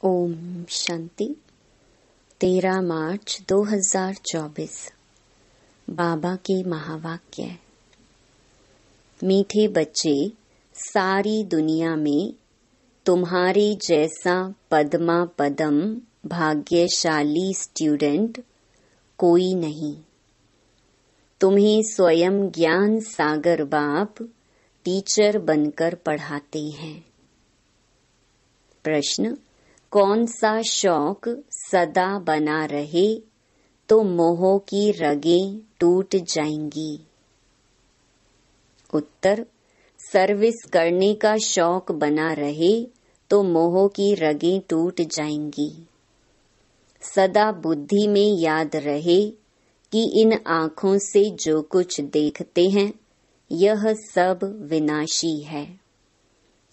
ओम शांति। 13 मार्च 2024। बाबा के महावाक्य। मीठे बच्चे, सारी दुनिया में तुम्हारे जैसा पद्मा पदम भाग्यशाली स्टूडेंट कोई नहीं। तुम्हें स्वयं ज्ञान सागर बाप टीचर बनकर पढ़ाते हैं। प्रश्न: कौन सा शौक सदा बना रहे तो मोह की रगें टूट जाएंगी? उत्तर: सर्विस करने का शौक बना रहे तो मोह की रगें टूट जाएंगी। सदा बुद्धि में याद रहे कि इन आँखों से जो कुछ देखते हैं यह सब विनाशी है।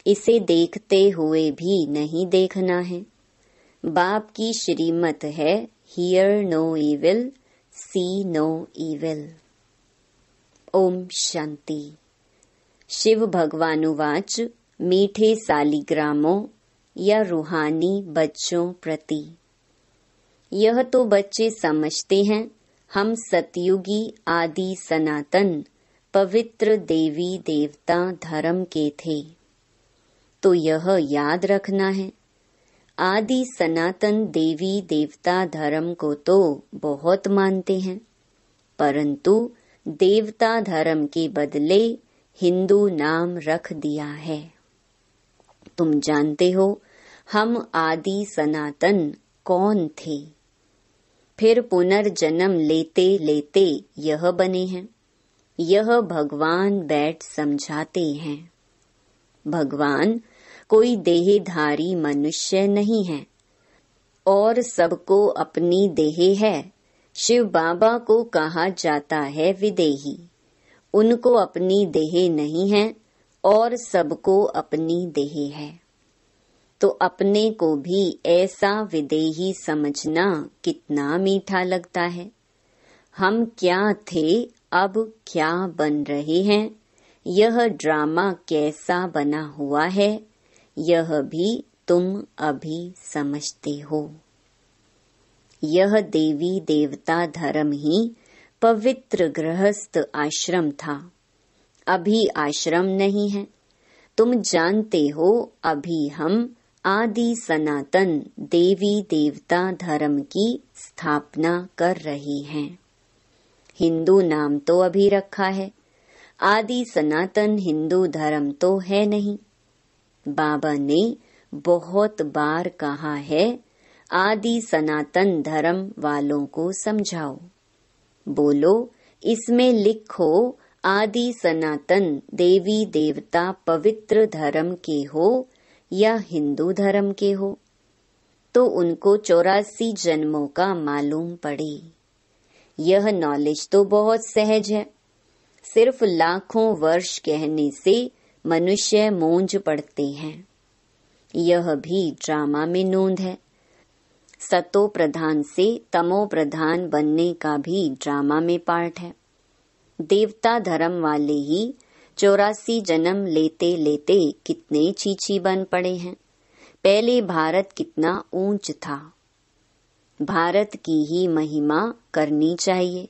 इसे देखते हुए भी नहीं देखना है। बाप की श्रीमत है, hear no evil, see no evil. ओम शांति। शिव भगवानुवाच। मीठे सालिग्रामों या रूहानी बच्चों प्रति। यह तो बच्चे समझते हैं हम सतयुगी आदि सनातन पवित्र देवी देवता धर्म के थे, तो यह याद रखना है, आदि सनातन देवी देवता धर्म को तो बहुत मानते हैं, परंतु देवता धर्म के बदले हिंदू नाम रख दिया है। तुम जानते हो हम आदि सनातन कौन थे, फिर पुनर्जन्म लेते लेते यह बने हैं। यह भगवान बैठ समझाते हैं। भगवान कोई देहधारी मनुष्य नहीं है और सबको अपनी देह है। शिव बाबा को कहा जाता है विदेही। उनको अपनी देह नहीं है और सबको अपनी देह है, तो अपने को भी ऐसा विदेही समझना कितना मीठा लगता है। हम क्या थे, अब क्या बन रहे हैं, यह ड्रामा कैसा बना हुआ है, यह भी तुम अभी समझते हो। यह देवी देवता धर्म ही पवित्र गृहस्थ आश्रम था, अभी आश्रम नहीं है। तुम जानते हो अभी हम आदि सनातन देवी देवता धर्म की स्थापना कर रहे हैं। हिंदू नाम तो अभी रखा है, आदि सनातन हिंदू धर्म तो है नहीं। बाबा ने बहुत बार कहा है, आदि सनातन धर्म वालों को समझाओ। बोलो, इसमें लिखो आदि सनातन देवी देवता पवित्र धर्म के हो या हिंदू धर्म के हो, तो उनको 84 जन्मों का मालूम पड़े। यह नॉलेज तो बहुत सहज है, सिर्फ लाखों वर्ष कहने से मनुष्य मूंझ पड़ते हैं। यह भी ड्रामा में नोंद है। सतो प्रधान से तमो प्रधान बनने का भी ड्रामा में पार्ट है। देवता धर्म वाले ही 84 जन्म लेते लेते कितने छीछी बन पड़े हैं। पहले भारत कितना ऊंच था, भारत की ही महिमा करनी चाहिए।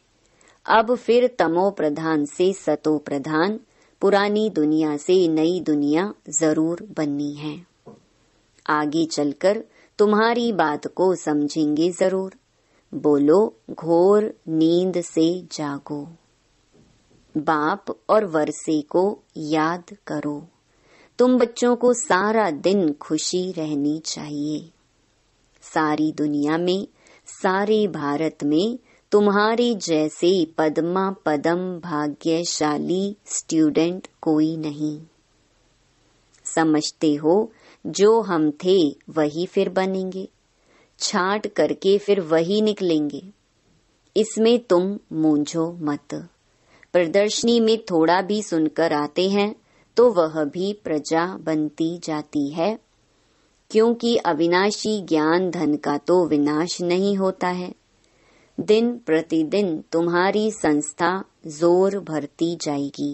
अब फिर तमो प्रधान से सतो प्रधान, पुरानी दुनिया से नई दुनिया जरूर बननी है। आगे चलकर तुम्हारी बात को समझेंगे जरूर। बोलो, घोर नींद से जागो। बाप और वर्षे को याद करो। तुम बच्चों को सारा दिन खुशी रहनी चाहिए। सारी दुनिया में, सारे भारत में तुम्हारे जैसे पद्मा पदम भाग्यशाली स्टूडेंट कोई नहीं। समझते हो जो हम थे वही फिर बनेंगे, छांट करके फिर वही निकलेंगे। इसमें तुम मूंझो मत। प्रदर्शनी में थोड़ा भी सुनकर आते हैं तो वह भी प्रजा बनती जाती है, क्योंकि अविनाशी ज्ञान धन का तो विनाश नहीं होता है। दिन प्रतिदिन तुम्हारी संस्था जोर भरती जाएगी,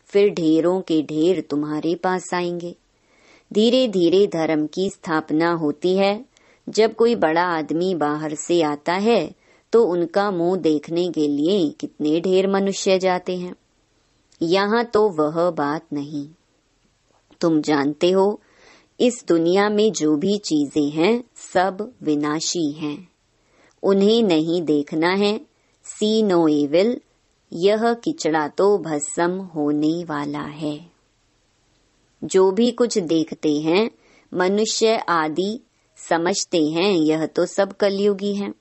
फिर ढेरों के ढेर तुम्हारे पास आएंगे। धीरे धीरे धर्म की स्थापना होती है। जब कोई बड़ा आदमी बाहर से आता है तो उनका मुंह देखने के लिए कितने ढेर मनुष्य जाते हैं। यहाँ तो वह बात नहीं। तुम जानते हो, इस दुनिया में जो भी चीजें हैं सब विनाशी हैं। उन्हें नहीं देखना है। सी नो इविल, यह किचड़ा तो भस्म होने वाला है। जो भी कुछ देखते हैं मनुष्य आदि समझते हैं यह तो सब कलयुगी है।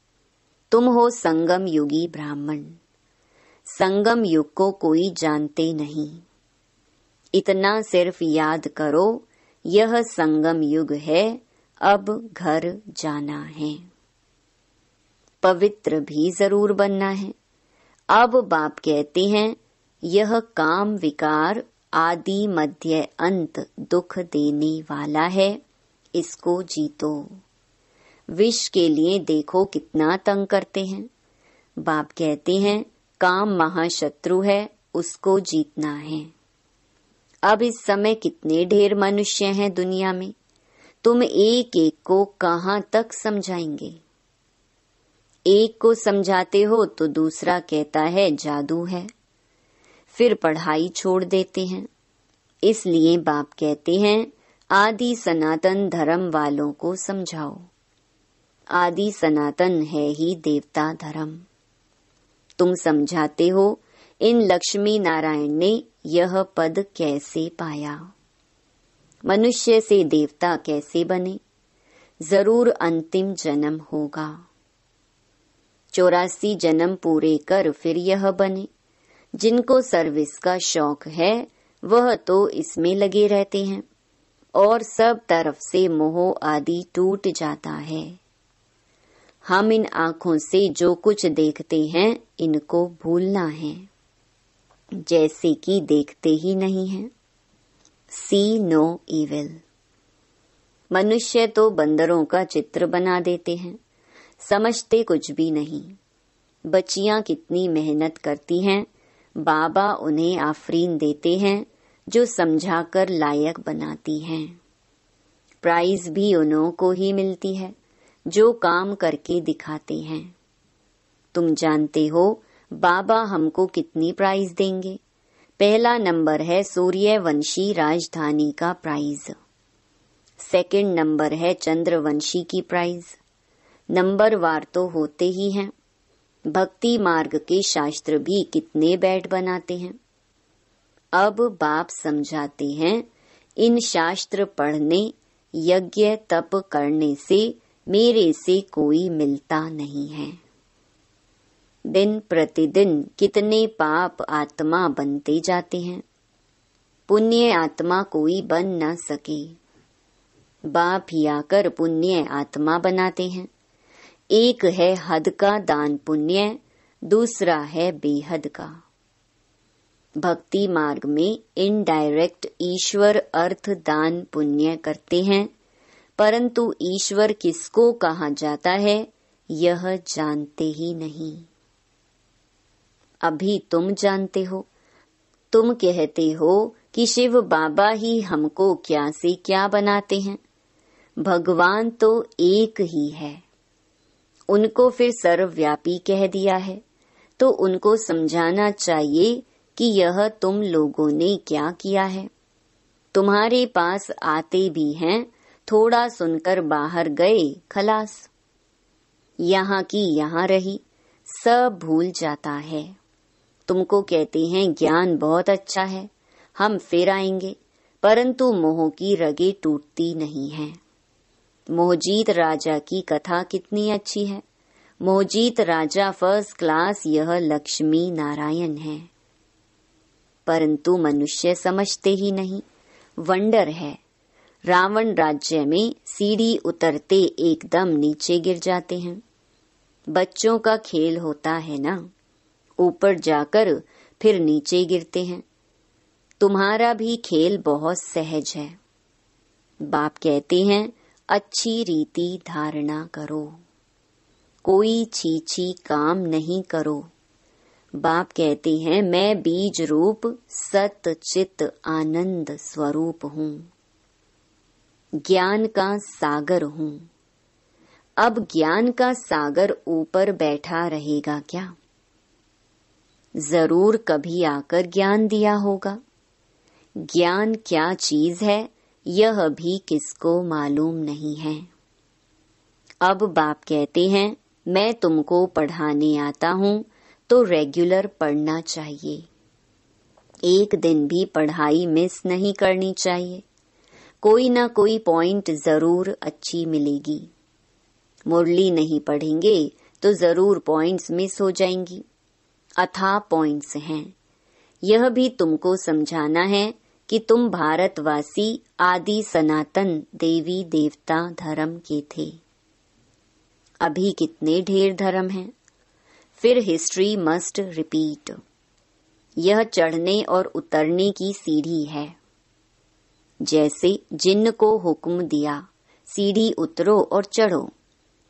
तुम हो संगम युगी ब्राह्मण। संगम युग को कोई जानते नहीं। इतना सिर्फ याद करो, यह संगम युग है, अब घर जाना है। पवित्र भी जरूर बनना है। अब बाप कहते हैं, यह काम विकार आदि मध्य अंत दुख देने वाला है, इसको जीतो। विष के लिए देखो कितना तंग करते हैं। बाप कहते हैं, काम महाशत्रु है, उसको जीतना है। अब इस समय कितने ढेर मनुष्य हैं दुनिया में, तुम एक एक को कहाँ तक समझाएंगे। एक को समझाते हो तो दूसरा कहता है जादू है, फिर पढ़ाई छोड़ देते हैं। इसलिए बाप कहते हैं, आदि सनातन धर्म वालों को समझाओ। आदि सनातन है ही देवता धर्म। तुम समझाते हो, इन लक्ष्मी नारायण ने यह पद कैसे पाया, मनुष्य से देवता कैसे बने। जरूर अंतिम जन्म होगा। 84 जन्म पूरे कर फिर यह बने। जिनको सर्विस का शौक है वह तो इसमें लगे रहते हैं और सब तरफ से मोह आदि टूट जाता है। हम इन आँखों से जो कुछ देखते हैं इनको भूलना है, जैसे कि देखते ही नहीं हैं। सी नो इविल। मनुष्य तो बंदरों का चित्र बना देते हैं, समझते कुछ भी नहीं। बच्चियां कितनी मेहनत करती हैं, बाबा उन्हें आफरीन देते हैं जो समझाकर लायक बनाती हैं। प्राइज भी उन्हों को ही मिलती है जो काम करके दिखाते हैं। तुम जानते हो बाबा हमको कितनी प्राइज देंगे। पहला नंबर है सूर्यवंशी राजधानी का प्राइज। सेकंड नंबर है चंद्रवंशी की प्राइज। नंबर वार तो होते ही हैं। भक्ति मार्ग के शास्त्र भी कितने बैठ बनाते हैं। अब बाप समझाते हैं, इन शास्त्र पढ़ने यज्ञ तप करने से मेरे से कोई मिलता नहीं है। दिन प्रतिदिन कितने पाप आत्मा बनते जाते हैं, पुण्य आत्मा कोई बन न सके। बाप ही आकर पुण्य आत्मा बनाते हैं। एक है हद का दान पुण्य, दूसरा है बेहद का। भक्ति मार्ग में इनडायरेक्ट ईश्वर अर्थ दान पुण्य करते हैं, परंतु ईश्वर किसको कहा जाता है यह जानते ही नहीं। अभी तुम जानते हो। तुम कहते हो कि शिव बाबा ही हमको क्या से क्या बनाते हैं। भगवान तो एक ही है। उनको फिर सर्वव्यापी कह दिया है, तो उनको समझाना चाहिए कि यह तुम लोगों ने क्या किया है। तुम्हारे पास आते भी हैं, थोड़ा सुनकर बाहर गए, खलास। यहाँ की यहाँ रही, सब भूल जाता है। तुमको कहते हैं ज्ञान बहुत अच्छा है, हम फिर आएंगे, परंतु मोह की रगे टूटती नहीं है। मोहजीत राजा की कथा कितनी अच्छी है। मोहजीत राजा फर्स्ट क्लास, यह लक्ष्मी नारायण है, परंतु मनुष्य समझते ही नहीं। वंडर है। रावण राज्य में सीढ़ी उतरते एकदम नीचे गिर जाते हैं। बच्चों का खेल होता है ना, ऊपर जाकर फिर नीचे गिरते हैं। तुम्हारा भी खेल बहुत सहज है। बाप कहते हैं, अच्छी रीति धारणा करो, कोई छीछी काम नहीं करो। बाप कहते हैं, मैं बीज रूप सत चित आनंद स्वरूप हूँ। ज्ञान का सागर हूँ। अब ज्ञान का सागर ऊपर बैठा रहेगा क्या? जरूर कभी आकर ज्ञान दिया होगा। ज्ञान क्या चीज है यह भी किसको मालूम नहीं है। अब बाप कहते हैं मैं तुमको पढ़ाने आता हूँ तो रेगुलर पढ़ना चाहिए। एक दिन भी पढ़ाई मिस नहीं करनी चाहिए। कोई ना कोई पॉइंट जरूर अच्छी मिलेगी। मुरली नहीं पढ़ेंगे तो जरूर पॉइंट्स मिस हो जाएंगी। अथाह पॉइंट्स हैं। यह भी तुमको समझाना है कि तुम भारतवासी आदि सनातन देवी देवता धर्म के थे। अभी कितने ढेर धर्म हैं। फिर हिस्ट्री मस्ट रिपीट। यह चढ़ने और उतरने की सीढ़ी है। जैसे जिन्न को हुक्म दिया सीढ़ी उतरो और चढ़ो।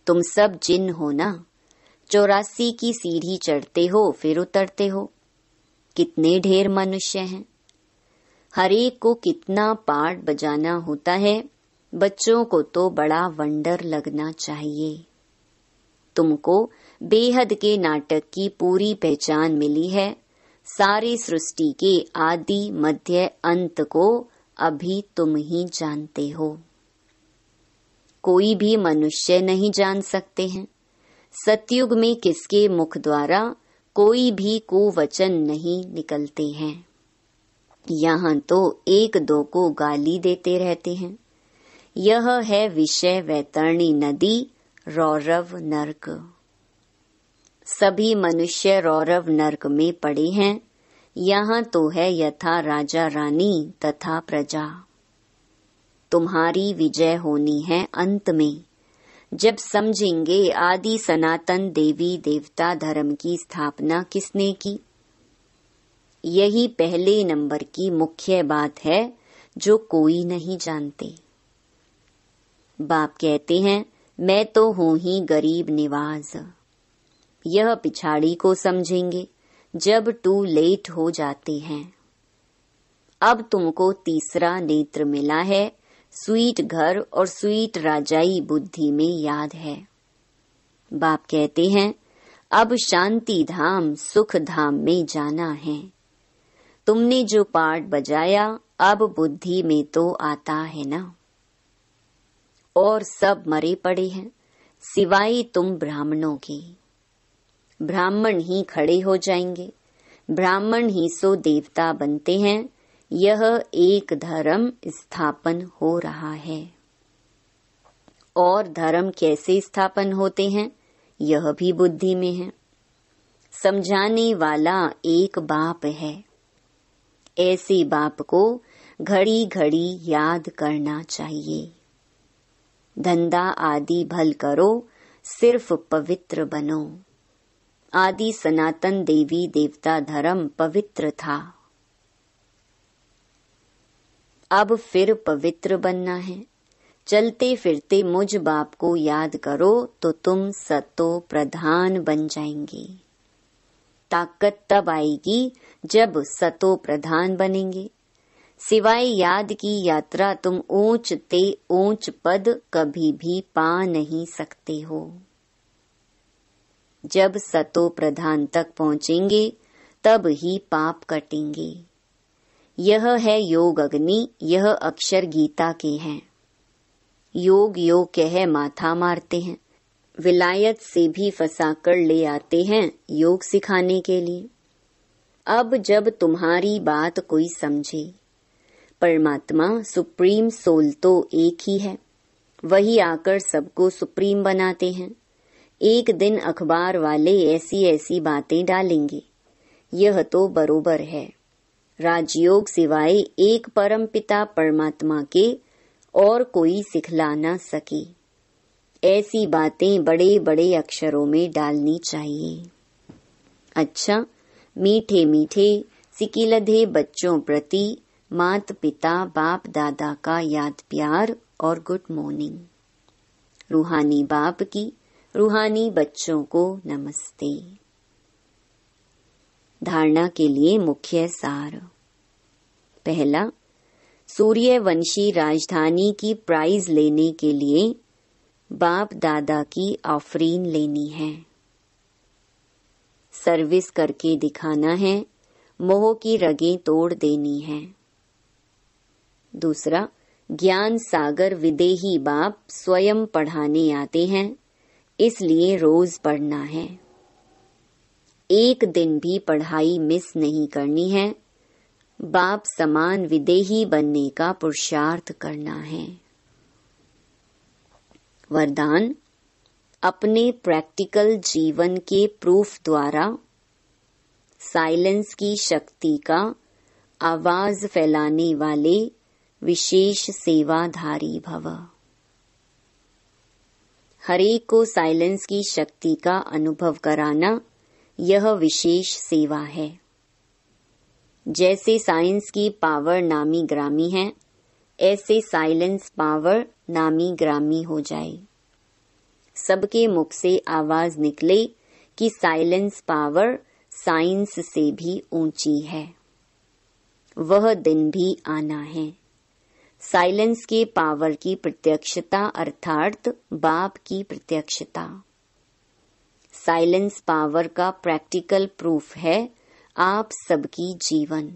तुम सब जिन्न हो ना। 84 की सीढ़ी चढ़ते हो फिर उतरते हो। कितने ढेर मनुष्य हैं। हरेक को कितना पार्ट बजाना होता है। बच्चों को तो बड़ा वंडर लगना चाहिए। तुमको बेहद के नाटक की पूरी पहचान मिली है। सारी सृष्टि के आदि मध्य अंत को अभी तुम ही जानते हो। कोई भी मनुष्य नहीं जान सकते हैं। सतयुग में किसके मुख द्वारा कोई भी कुवचन नहीं निकलते हैं। यहाँ तो एक दो को गाली देते रहते हैं। यह है विषय वैतरणी नदी रौरव नर्क। सभी मनुष्य रौरव नर्क में पड़े हैं। यहाँ तो है यथा राजा रानी तथा प्रजा। तुम्हारी विजय होनी है अंत में। जब समझेंगे आदि सनातन देवी देवता धर्म की स्थापना किसने की। यही पहले नंबर की मुख्य बात है जो कोई नहीं जानते। बाप कहते हैं मैं तो हूँ ही गरीब निवाज। यह पिछाड़ी को समझेंगे जब टू लेट हो जाते हैं। अब तुमको तीसरा नेत्र मिला है। स्वीट घर और स्वीट राजाई बुद्धि में याद है। बाप कहते हैं अब शांति धाम सुख धाम में जाना है। तुमने जो पार्ट बजाया अब बुद्धि में तो आता है ना। और सब मरे पड़े हैं सिवाय तुम ब्राह्मणों के। ब्राह्मण ही खड़े हो जाएंगे। ब्राह्मण ही सो देवता बनते हैं। यह एक धर्म स्थापन हो रहा है। और धर्म कैसे स्थापन होते हैं यह भी बुद्धि में है। समझाने वाला एक बाप है। ऐसे बाप को घड़ी घड़ी याद करना चाहिए। धंधा आदि भल करो सिर्फ पवित्र बनो। आदि सनातन देवी देवता धर्म पवित्र था। अब फिर पवित्र बनना है। चलते फिरते मुझ बाप को याद करो तो तुम सतो प्रधान बन जाएंगे। ताकत तब आएगी जब सतो प्रधान बनेंगे। सिवाय याद की यात्रा तुम ऊंच ते ऊंच पद कभी भी पा नहीं सकते हो। जब सतो प्रधान तक पहुंचेंगे तब ही पाप कटेंगे। यह है योग अग्नि। यह अक्षर गीता के हैं। योग योग कह माथा मारते हैं। विलायत से भी फंसाकर ले आते हैं योग सिखाने के लिए। अब जब तुम्हारी बात कोई समझे। परमात्मा सुप्रीम सोल तो एक ही है। वही आकर सबको सुप्रीम बनाते हैं। एक दिन अखबार वाले ऐसी ऐसी बातें डालेंगे। यह तो बरोबर है। राजयोग सिवाय एक परम पिता परमात्मा के और कोई सिखला न सके। ऐसी बातें बड़े बड़े अक्षरों में डालनी चाहिए। अच्छा, मीठे मीठे सिकिलधे बच्चों प्रति मात पिता बाप दादा का याद प्यार और गुड मॉर्निंग। रूहानी बाप की रूहानी बच्चों को नमस्ते। धारणा के लिए मुख्य सार। पहला, सूर्यवंशी राजधानी की प्राइज लेने के लिए बाप दादा की ऑफरीन लेनी है। सर्विस करके दिखाना है, मोह की रगें तोड़ देनी है। दूसरा, ज्ञान सागर विदेही बाप स्वयं पढ़ाने आते हैं, इसलिए रोज पढ़ना है। एक दिन भी पढ़ाई मिस नहीं करनी है। बाप समान विदेही बनने का पुरुषार्थ करना है। वरदान, अपने प्रैक्टिकल जीवन के प्रूफ द्वारा साइलेंस की शक्ति का आवाज फैलाने वाले विशेष सेवाधारी भव। हरेक को साइलेंस की शक्ति का अनुभव कराना यह विशेष सेवा है। जैसे साइंस की पावर नामी ग्रामी है, ऐसे साइलेंस पावर नामी ग्रामी हो जाए। सबके मुख से आवाज निकले कि साइलेंस पावर साइंस से भी ऊंची है। वह दिन भी आना है। साइलेंस के पावर की प्रत्यक्षता अर्थात बाप की प्रत्यक्षता। साइलेंस पावर का प्रैक्टिकल प्रूफ है आप सबकी जीवन।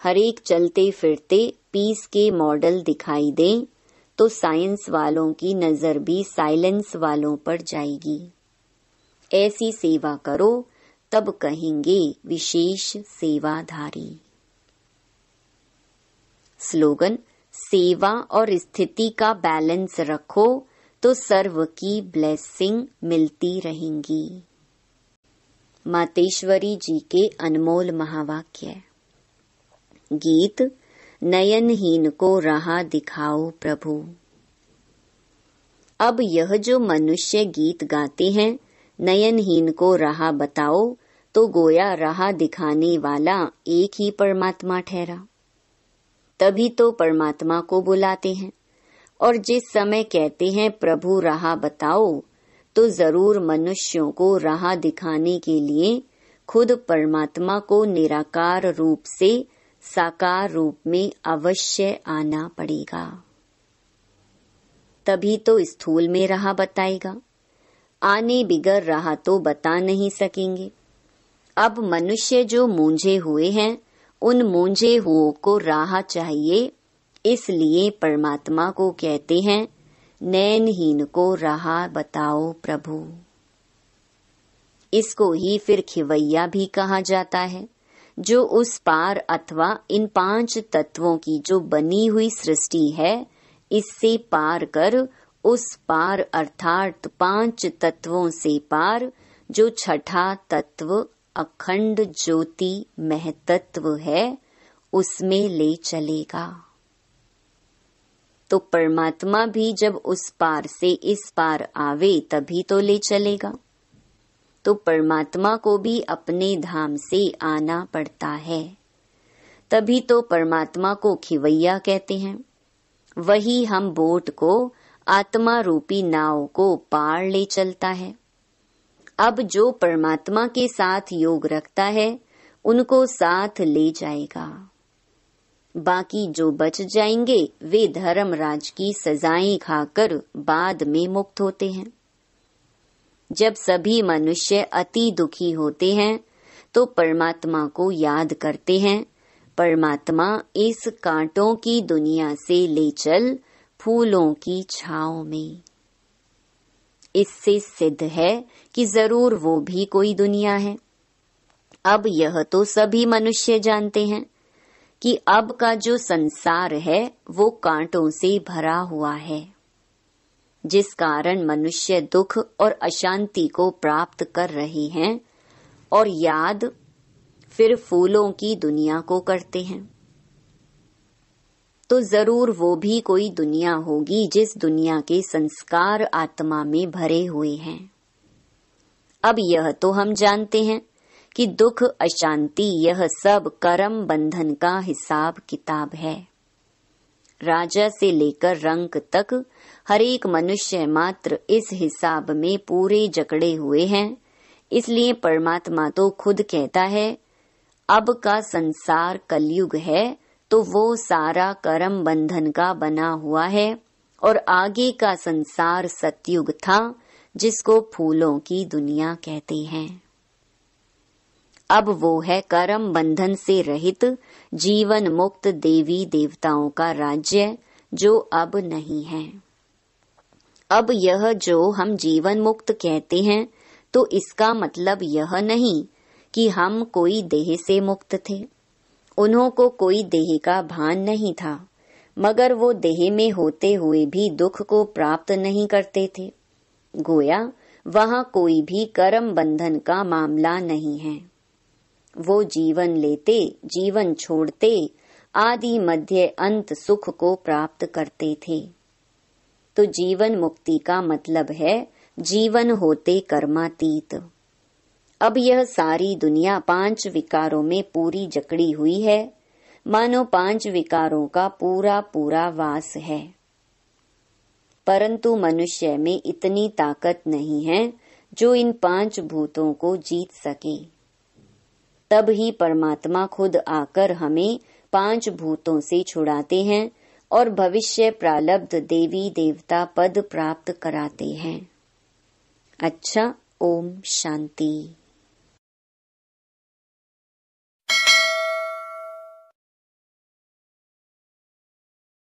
हरेक चलते फिरते पीस के मॉडल दिखाई दें तो साइंस वालों की नजर भी साइलेंस वालों पर जाएगी। ऐसी सेवा करो तब कहेंगे विशेष सेवाधारी। स्लोगन, सेवा और स्थिति का बैलेंस रखो तो सर्व की ब्लेसिंग मिलती रहेंगी। मातेश्वरी जी के अनमोल महावाक्य। गीत, नयनहीन को राह दिखाओ प्रभु। अब यह जो मनुष्य गीत गाते हैं, नयनहीन को राह बताओ, तो गोया राह दिखाने वाला एक ही परमात्मा ठहरा। तभी तो परमात्मा को बुलाते हैं। और जिस समय कहते हैं प्रभु राह बताओ, तो जरूर मनुष्यों को राह दिखाने के लिए खुद परमात्मा को निराकार रूप से साकार रूप में अवश्य आना पड़ेगा। तभी तो स्थूल में राह बताएगा। आने बिगर राह तो बता नहीं सकेंगे। अब मनुष्य जो मूंझे हुए हैं, उन मूंझे हुओं को राह चाहिए, इसलिए परमात्मा को कहते हैं नैनहीन को राह बताओ प्रभु। इसको ही फिर खिवैया भी कहा जाता है, जो उस पार अथवा इन 5 तत्वों की जो बनी हुई सृष्टि है, इससे पार कर उस पार अर्थात 5 तत्वों से पार जो छठा तत्व अखंड ज्योति महतत्व है, उसमें ले चलेगा। तो परमात्मा भी जब उस पार से इस पार आवे तभी तो ले चलेगा। तो परमात्मा को भी अपने धाम से आना पड़ता है। तभी तो परमात्मा को खिवैया कहते हैं। वही हम बोट को, आत्मा रूपी नाव को पार ले चलता है। अब जो परमात्मा के साथ योग रखता है, उनको साथ ले जाएगा। बाकी जो बच जाएंगे, वे धर्मराज की सजाएं खाकर बाद में मुक्त होते हैं। जब सभी मनुष्य अति दुखी होते हैं, तो परमात्मा को याद करते हैं, परमात्मा इस कांटों की दुनिया से ले चल फूलों की छांव में। इससे सिद्ध है कि जरूर वो भी कोई दुनिया है। अब यह तो सभी मनुष्य जानते हैं कि अब का जो संसार है वो कांटों से भरा हुआ है, जिस कारण मनुष्य दुख और अशांति को प्राप्त कर रहे हैं और याद फिर फूलों की दुनिया को करते हैं। तो जरूर वो भी कोई दुनिया होगी जिस दुनिया के संस्कार आत्मा में भरे हुए हैं। अब यह तो हम जानते हैं कि दुख अशांति यह सब कर्म बंधन का हिसाब किताब है। राजा से लेकर रंक तक हर एक मनुष्य मात्र इस हिसाब में पूरे जकड़े हुए हैं। इसलिए परमात्मा तो खुद कहता है, अब का संसार कलयुग है, तो वो सारा कर्म बंधन का बना हुआ है और आगे का संसार सतयुग था, जिसको फूलों की दुनिया कहते हैं। अब वो है कर्म बंधन से रहित जीवन मुक्त देवी देवताओं का राज्य, जो अब नहीं है। अब यह जो हम जीवन मुक्त कहते हैं, तो इसका मतलब यह नहीं कि हम कोई देह से मुक्त थे। उन्हों को कोई देह का भान नहीं था, मगर वो देह में होते हुए भी दुख को प्राप्त नहीं करते थे। गोया वहाँ कोई भी कर्म बंधन का मामला नहीं है। वो जीवन लेते, जीवन छोड़ते, आदि मध्य अंत सुख को प्राप्त करते थे। तो जीवन मुक्ति का मतलब है जीवन होते कर्मातीत। अब यह सारी दुनिया 5 विकारों में पूरी जकड़ी हुई है, मानो 5 विकारों का पूरा पूरा वास है। परंतु मनुष्य में इतनी ताकत नहीं है जो इन 5 भूतों को जीत सके। तब ही परमात्मा खुद आकर हमें 5 भूतों से छुड़ाते हैं और भविष्य प्रारब्ध देवी देवता पद प्राप्त कराते हैं। अच्छा, ओम शांति।